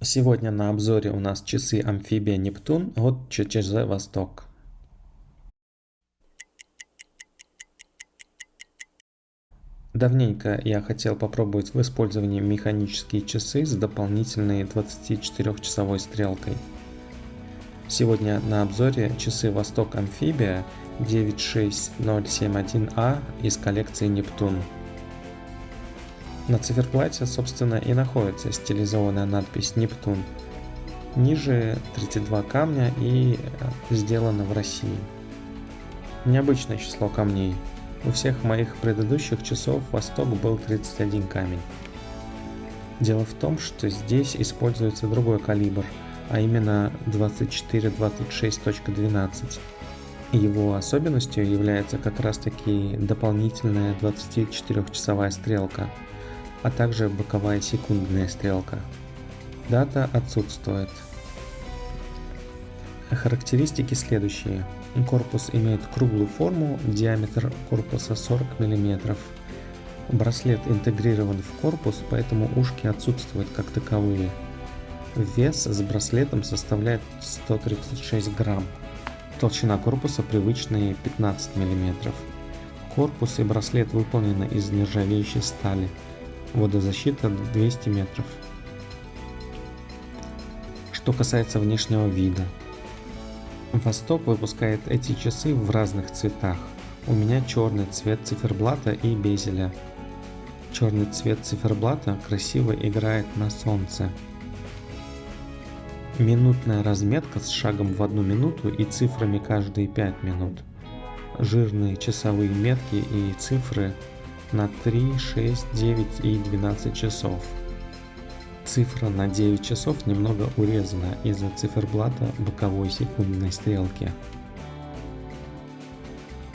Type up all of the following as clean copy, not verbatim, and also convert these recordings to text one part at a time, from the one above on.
Сегодня на обзоре у нас часы Амфибия Нептун от ЧЧЗ Восток. Давненько я хотел попробовать в использовании механические часы с дополнительной 24-часовой стрелкой. Сегодня на обзоре часы Восток Амфибия 96071А из коллекции Нептун. На циферблате, собственно, и находится стилизованная надпись «Нептун». Ниже 32 камня и сделано в России. Необычное число камней. У всех моих предыдущих часов Восток был 31 камень. Дело в том, что здесь используется другой калибр, а именно 24-26.12. Его особенностью является как раз таки дополнительная 24-часовая стрелка, а также боковая секундная стрелка. Дата отсутствует. Характеристики следующие. Корпус имеет круглую форму, диаметр корпуса 40 мм. Браслет интегрирован в корпус, поэтому ушки отсутствуют как таковые. Вес с браслетом составляет 136 грамм. Толщина корпуса привычные 15 мм. Корпус и браслет выполнены из нержавеющей стали. Водозащита 200 метров. Что касается внешнего вида. Восток выпускает эти часы в разных цветах. У меня черный цвет циферблата и безеля. Черный цвет циферблата красиво играет на солнце. Минутная разметка с шагом в 1 минуту и цифрами каждые 5 минут. Жирные часовые метки и цифры на 3, 6, 9 и 12 часов. Цифра на 9 часов немного урезана из-за циферблата боковой секундной стрелки.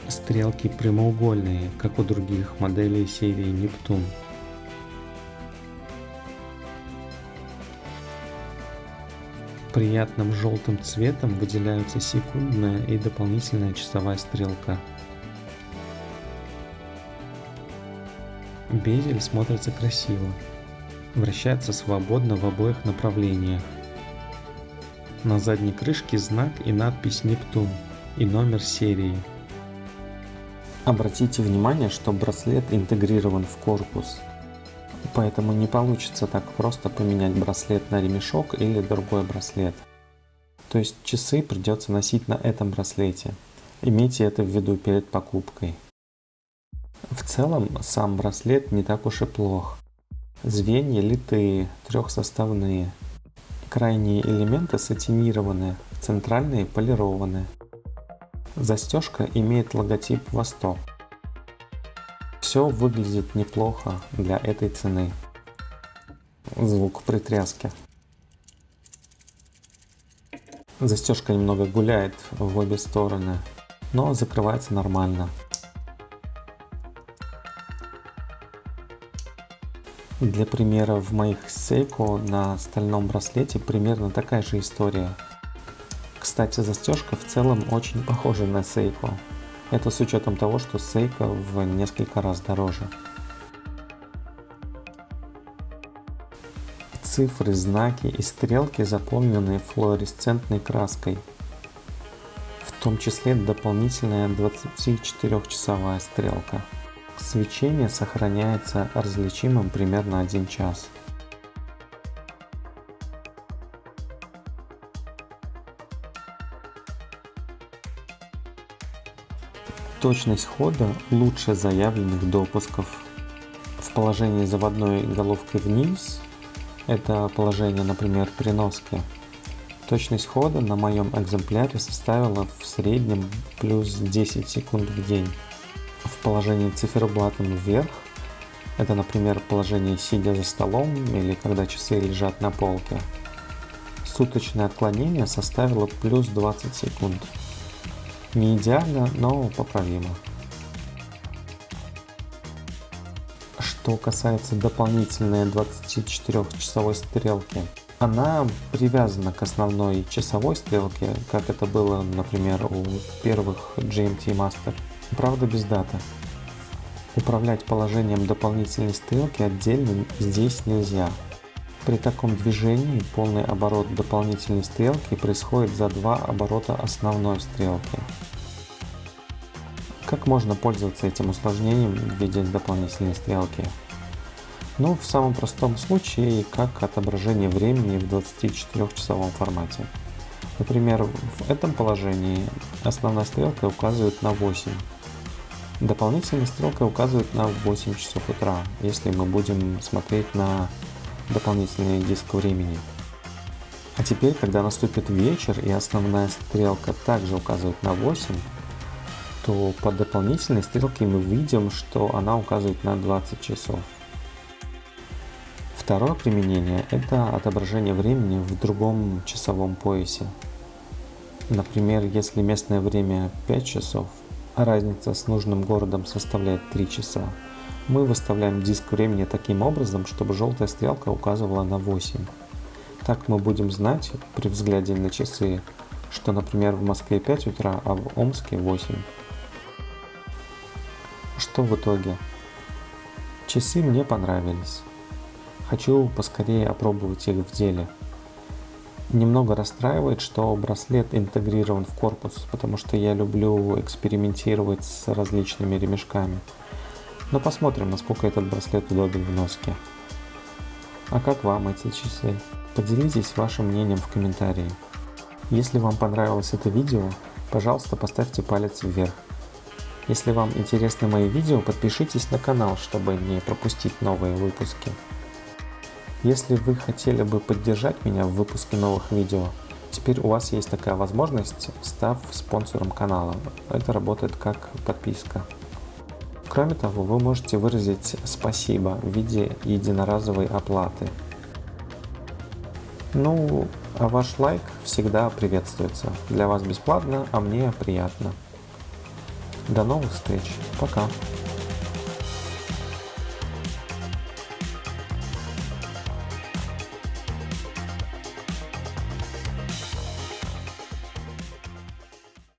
Стрелки прямоугольные, как у других моделей серии Нептун. Приятным желтым цветом выделяются секундная и дополнительная часовая стрелка. Безель смотрится красиво. Вращается свободно в обоих направлениях. На задней крышке знак и надпись «Нептун» и номер серии. Обратите внимание, что браслет интегрирован в корпус, поэтому не получится так просто поменять браслет на ремешок или другой браслет. То есть часы придется носить на этом браслете. Имейте это в виду перед покупкой. В целом, сам браслет не так уж и плох. Звенья литые, трехсоставные. Крайние элементы сатинированы, центральные полированы. Застежка имеет логотип «Восток». Все выглядит неплохо для этой цены. Звук при тряске. Застежка немного гуляет в обе стороны, но закрывается нормально. Для примера, в моих Seiko на стальном браслете примерно такая же история. Кстати, застежка в целом очень похожа на Seiko. Это с учетом того, что Seiko в несколько раз дороже. Цифры, знаки и стрелки заполнены флуоресцентной краской. В том числе дополнительная 24-часовая стрелка. Свечение сохраняется различимым примерно 1 час. Точность хода лучше заявленных допусков. В положении заводной головкой вниз, это положение, например, при носке, точность хода на моем экземпляре составила в среднем плюс 10 секунд в день. В положении циферблатом вверх, это, например, положение сидя за столом или когда часы лежат на полке, суточное отклонение составило плюс 20 секунд. Не идеально, но поправимо. Что касается дополнительной 24-часовой стрелки, она привязана к основной часовой стрелке, как это было, например, у первых GMT Master. Правда, без даты. Управлять положением дополнительной стрелки отдельно здесь нельзя. При таком движении полный оборот дополнительной стрелки происходит за 2 оборота основной стрелки. Как можно пользоваться этим усложнением в виде дополнительной стрелки? Ну, в самом простом случае, как отображение времени в 24-часовом формате. Например, в этом положении основная стрелка указывает на 8. Дополнительная стрелка указывает на 8 часов утра, если мы будем смотреть на дополнительный диск времени. А теперь, когда наступит вечер и основная стрелка также указывает на 8, то по дополнительной стрелке мы видим, что она указывает на 20 часов. Второе применение – это отображение времени в другом часовом поясе. Например, если местное время 5 часов, а разница с нужным городом составляет 3 часа, мы выставляем диск времени таким образом, чтобы желтая стрелка указывала на 8. Так мы будем знать при взгляде на часы, что, например, в Москве 5 утра, а в Омске 8. Что в итоге? Часы мне понравились. Хочу поскорее опробовать их в деле. Немного расстраивает, что браслет интегрирован в корпус, потому что я люблю экспериментировать с различными ремешками. Но посмотрим, насколько этот браслет удобен в носке. А как вам эти часы? Поделитесь вашим мнением в комментарии. Если вам понравилось это видео, пожалуйста, поставьте палец вверх. Если вам интересны мои видео, подпишитесь на канал, чтобы не пропустить новые выпуски. Если вы хотели бы поддержать меня в выпуске новых видео, теперь у вас есть такая возможность, став спонсором канала. Это работает как подписка. Кроме того, вы можете выразить спасибо в виде единоразовой оплаты. Ну, а ваш лайк всегда приветствуется. Для вас бесплатно, а мне приятно. До новых встреч. Пока.